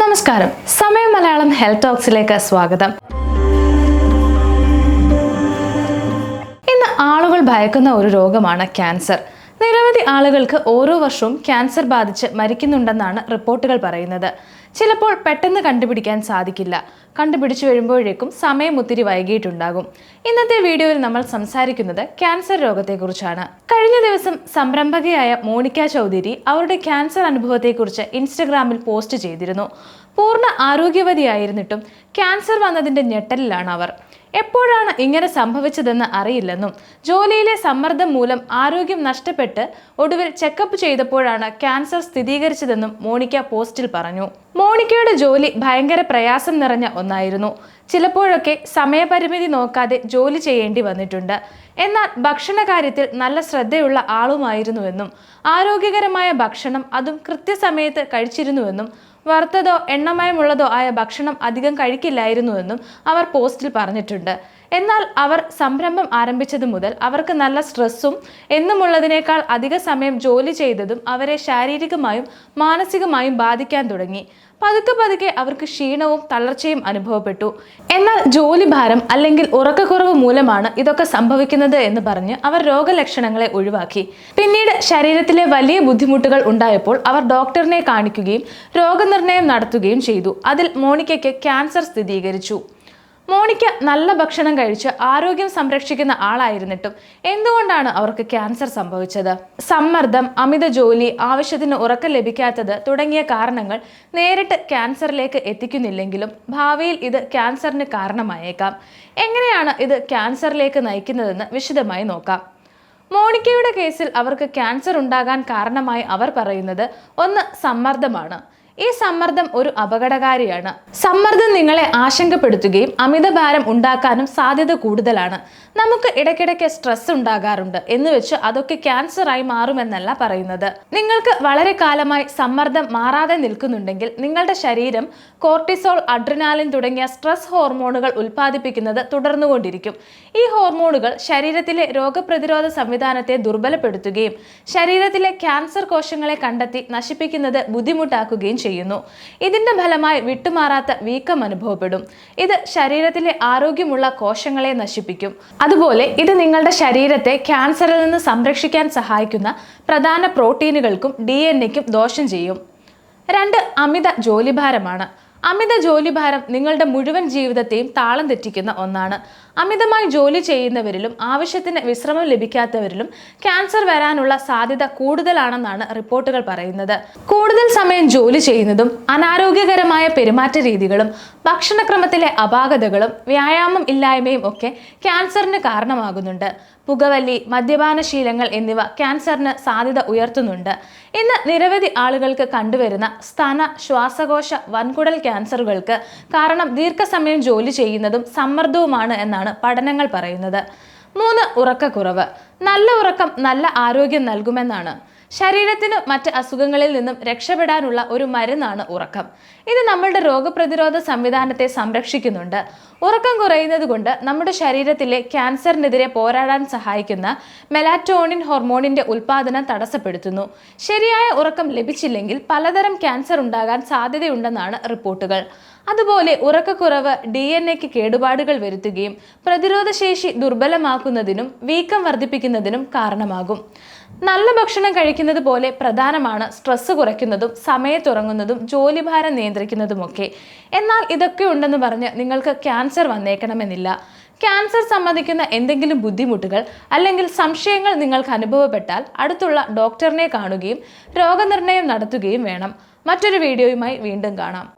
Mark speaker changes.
Speaker 1: നമസ്കാരം, സമയം മലയാളം ഹെൽത്ത് ടോക്സിലേക്ക് സ്വാഗതം. ഇന്ന് ആളുകൾ ഭയക്കുന്ന ഒരു രോഗമാണ് ക്യാൻസർ. നിരവധി ആളുകൾക്ക് ഓരോ വർഷവും ക്യാൻസർ ബാധിച്ച് മരിക്കുന്നുണ്ടെന്നാണ് റിപ്പോർട്ടുകൾ പറയുന്നത്. ചിലപ്പോൾ പെട്ടെന്ന് കണ്ടുപിടിക്കാൻ സാധിക്കില്ല. കണ്ടുപിടിച്ചു വരുമ്പോഴേക്കും സമയം ഒത്തിരി വൈകിയിട്ടുണ്ടാകും. ഇന്നത്തെ വീഡിയോയിൽ നമ്മൾ സംസാരിക്കുന്നത് ക്യാൻസർ രോഗത്തെക്കുറിച്ചാണ്. കഴിഞ്ഞ ദിവസം സംരംഭകയായ മോണിക്ക ചൗധരി അവരുടെ ക്യാൻസർ അനുഭവത്തെക്കുറിച്ച് ഇൻസ്റ്റഗ്രാമിൽ പോസ്റ്റ് ചെയ്തിരുന്നു. പൂർണ്ണ ആരോഗ്യവതിയായിരുന്നിട്ടും ക്യാൻസർ വന്നതിന്റെ ഞെട്ടലിലാണ് അവർ. എപ്പോഴാണ് ഇങ്ങനെ സംഭവിച്ചതെന്ന് അറിയില്ലെന്നും ജോലിയിലെ സമ്മർദ്ദം മൂലം ആരോഗ്യം നഷ്ടപ്പെട്ട് ഒടുവിൽ ചെക്കപ്പ് ചെയ്തപ്പോഴാണ് ക്യാൻസർ സ്ഥിരീകരിച്ചതെന്നും മോണിക്ക പോസ്റ്റിൽ പറഞ്ഞു. മോണിക്കയുടെ ജോലി ഭയങ്കര പ്രയാസം നിറഞ്ഞ ഒന്നായിരുന്നു. ചിലപ്പോഴൊക്കെ സമയപരിമിതി നോക്കാതെ ജോലി ചെയ്യേണ്ടി വന്നിട്ടുണ്ട്. എന്നാൽ ഭക്ഷണ കാര്യത്തിൽ നല്ല ശ്രദ്ധയുള്ള ആളുമായിരുന്നുവെന്നും ആരോഗ്യകരമായ ഭക്ഷണം അതും കൃത്യസമയത്ത് കഴിച്ചിരുന്നുവെന്നും വറുത്തതോ എണ്ണമയമുള്ളതോ ആയ ഭക്ഷണം അധികം കഴിക്കില്ലായിരുന്നുവെന്നും അവർ പോസ്റ്റിൽ പറഞ്ഞിട്ടുണ്ട്. എന്നാൽ അവർ സംരംഭം ആരംഭിച്ചത് മുതൽ അവർക്ക് നല്ല സ്ട്രെസ്സും എന്നുമുള്ളതിനേക്കാൾ അധിക സമയം ജോലി ചെയ്തതും അവരെ ശാരീരികമായും മാനസികമായും ബാധിക്കാൻ തുടങ്ങി. പതുക്കെ അവർക്ക് ക്ഷീണവും തളർച്ചയും അനുഭവപ്പെട്ടു. എന്നാൽ ജോലിഭാരം അല്ലെങ്കിൽ ഉറക്കക്കുറവ് മൂലമാണ് ഇതൊക്കെ സംഭവിക്കുന്നത് എന്ന് പറഞ്ഞ് അവർ രോഗലക്ഷണങ്ങളെ ഒഴിവാക്കി. പിന്നീട് ശരീരത്തിലെ വലിയ ബുദ്ധിമുട്ടുകൾ ഉണ്ടായപ്പോൾ അവർ ഡോക്ടറിനെ കാണിക്കുകയും രോഗനിർണയം നടത്തുകയും ചെയ്തു. അതിൽ മോണിക്കയ്ക്ക് ക്യാൻസർ സ്ഥിരീകരിച്ചു. മോണിക്ക നല്ല ഭക്ഷണം കഴിച്ച് ആരോഗ്യം സംരക്ഷിക്കുന്ന ആളായിരുന്നിട്ടും എന്തുകൊണ്ടാണ് അവർക്ക് ക്യാൻസർ സംഭവിച്ചത്? സമ്മർദ്ദം, അമിത ജോലി, ആവശ്യത്തിന് ഉറക്കം ലഭിക്കാത്തത് തുടങ്ങിയ കാരണങ്ങൾ നേരിട്ട് ക്യാൻസറിലേക്ക് എത്തിക്കുന്നില്ലെങ്കിലും ഭാവിയിൽ ഇത് ക്യാൻസറിന് കാരണമായേക്കാം. എങ്ങനെയാണ് ഇത് ക്യാൻസറിലേക്ക് നയിക്കുന്നതെന്ന് വിശദമായി നോക്കാം. മോണിക്കയുടെ കേസിൽ അവർക്ക് ക്യാൻസർ ഉണ്ടാകാൻ കാരണമായി അവർ പറയുന്നത് ഒന്ന് സമ്മർദ്ദമാണ്. ഈ സമ്മർദ്ദം ഒരു അപകടകാരിയാണ്. സമ്മർദ്ദം നിങ്ങളെ ആശങ്കപ്പെടുത്തുകയും അമിതഭാരം ഉണ്ടാക്കാനും സാധ്യത കൂടുതലാണ്. നമുക്ക് ഇടയ്ക്കിടയ്ക്ക് സ്ട്രെസ് ഉണ്ടാകാറുണ്ട് എന്ന് വെച്ച് അതൊക്കെ ക്യാൻസറായി മാറുമെന്നല്ല പറയുന്നത്. നിങ്ങൾക്ക് വളരെ കാലമായി സമ്മർദ്ദം മാറാതെ നിൽക്കുന്നുണ്ടെങ്കിൽ നിങ്ങളുടെ ശരീരം കോർട്ടിസോൾ, അഡ്രിനാലിൻ തുടങ്ങിയ സ്ട്രെസ് ഹോർമോണുകൾ ഉൽപ്പാദിപ്പിക്കുന്നത് തുടർന്നുകൊണ്ടിരിക്കും. ഈ ഹോർമോണുകൾ ശരീരത്തിലെ രോഗപ്രതിരോധ സംവിധാനത്തെ ദുർബലപ്പെടുത്തുകയും ശരീരത്തിലെ ക്യാൻസർ കോശങ്ങളെ കണ്ടെത്തി നശിപ്പിക്കുന്നത് ബുദ്ധിമുട്ടാക്കുകയും ചെയ്യുന്നു. ഇതിന്റെ ഫലമായി വിട്ടുമാറാത്ത വീക്കം അനുഭവപ്പെടും. ഇത് ശരീരത്തിലെ ആരോഗ്യമുള്ള കോശങ്ങളെ നശിപ്പിക്കും. അതുപോലെ ഇത് നിങ്ങളുടെ ശരീരത്തെ ക്യാൻസറിൽ നിന്ന് സംരക്ഷിക്കാൻ സഹായിക്കുന്ന പ്രധാന പ്രോട്ടീനുകൾക്കും DNA-ക്കും ദോഷം ചെയ്യും. 2. അമിത ജോലിഭാരമാണ്. അമിത ജോലിഭാരം നിങ്ങളുടെ മുഴുവൻ ജീവിതത്തെയും താളം തെറ്റിക്കുന്ന ഒന്നാണ്. അമിതമായി ജോലി ചെയ്യുന്നവരിലും ആവശ്യത്തിന് വിശ്രമം ലഭിക്കാത്തവരിലും ക്യാൻസർ വരാനുള്ള സാധ്യത കൂടുതലാണെന്നാണ് റിപ്പോർട്ടുകൾ പറയുന്നത്. കൂടുതൽ സമയം ജോലി ചെയ്യുന്നതും അനാരോഗ്യകരമായ പെരുമാറ്റ രീതികളും ഭക്ഷണക്രമത്തിലെ അപാകതകളും വ്യായാമം ഇല്ലായ്മയും ഒക്കെ ക്യാൻസറിന് കാരണമാകുന്നുണ്ട്. പുകവലി, മദ്യപാനശീലങ്ങൾ എന്നിവ ക്യാൻസറിന് സാധ്യത ഉയർത്തുന്നുണ്ട്. ഇന്ന് നിരവധി ആളുകൾക്ക് കണ്ടുവരുന്ന സ്തന, ശ്വാസകോശ, വൻകുടൽ ക്യാൻസറുകൾക്ക് കാരണം ദീർഘസമയം ജോലി ചെയ്യുന്നതും സമ്മർദ്ദവുമാണ് എന്നാണ് പഠനങ്ങൾ പറയുന്നത്. 3. ഉറക്കക്കുറവ്. നല്ല ഉറക്കം നല്ല ആരോഗ്യം നൽകുമെന്നാണ്. ശരീരത്തിന് മറ്റ് അസുഖങ്ങളിൽ നിന്നും രക്ഷപ്പെടാനുള്ള ഒരു മരുന്നാണ് ഉറക്കം. ഇത് നമ്മളുടെ രോഗപ്രതിരോധ സംവിധാനത്തെ സംരക്ഷിക്കുന്നുണ്ട്. ഉറക്കം കുറയുന്നത് കൊണ്ട് നമ്മുടെ ശരീരത്തിലെ ക്യാൻസറിനെതിരെ പോരാടാൻ സഹായിക്കുന്ന മെലാറ്റോണിൻ ഹോർമോണിന്റെ ഉൽപ്പാദനം തടസ്സപ്പെടുത്തുന്നു. ശരിയായ ഉറക്കം ലഭിച്ചില്ലെങ്കിൽ പലതരം ക്യാൻസർ ഉണ്ടാകാൻ സാധ്യതയുണ്ടെന്നാണ് റിപ്പോർട്ടുകൾ. അതുപോലെ ഉറക്കക്കുറവ് DNA-ക്ക് കേടുപാടുകൾ വരുത്തുകയും പ്രതിരോധശേഷി ദുർബലമാക്കുന്നതിനും വീക്കം വർദ്ധിപ്പിക്കുന്നതിനും കാരണമാകും. നല്ല ഭക്ഷണം കഴിക്കുന്നത് പോലെ പ്രധാനമാണ് സ്ട്രെസ് കുറയ്ക്കുന്നതും സമയത്തുറങ്ങുന്നതും ജോലിഭാരം നിയന്ത്രിക്കുന്നതുമൊക്കെ. എന്നാൽ ഇതൊക്കെ ഉണ്ടെന്ന് പറഞ്ഞ് നിങ്ങൾക്ക് ക്യാൻസർ വന്നേക്കണമെന്നില്ല. ക്യാൻസർ സംബന്ധിക്കുന്ന എന്തെങ്കിലും ബുദ്ധിമുട്ടുകൾ അല്ലെങ്കിൽ സംശയങ്ങൾ നിങ്ങൾക്ക് അനുഭവപ്പെട്ടാൽ അടുത്തുള്ള ഡോക്ടറിനെ കാണുകയും രോഗനിർണയം നടത്തുകയും വേണം. മറ്റൊരു വീഡിയോയുമായി വീണ്ടും കാണാം.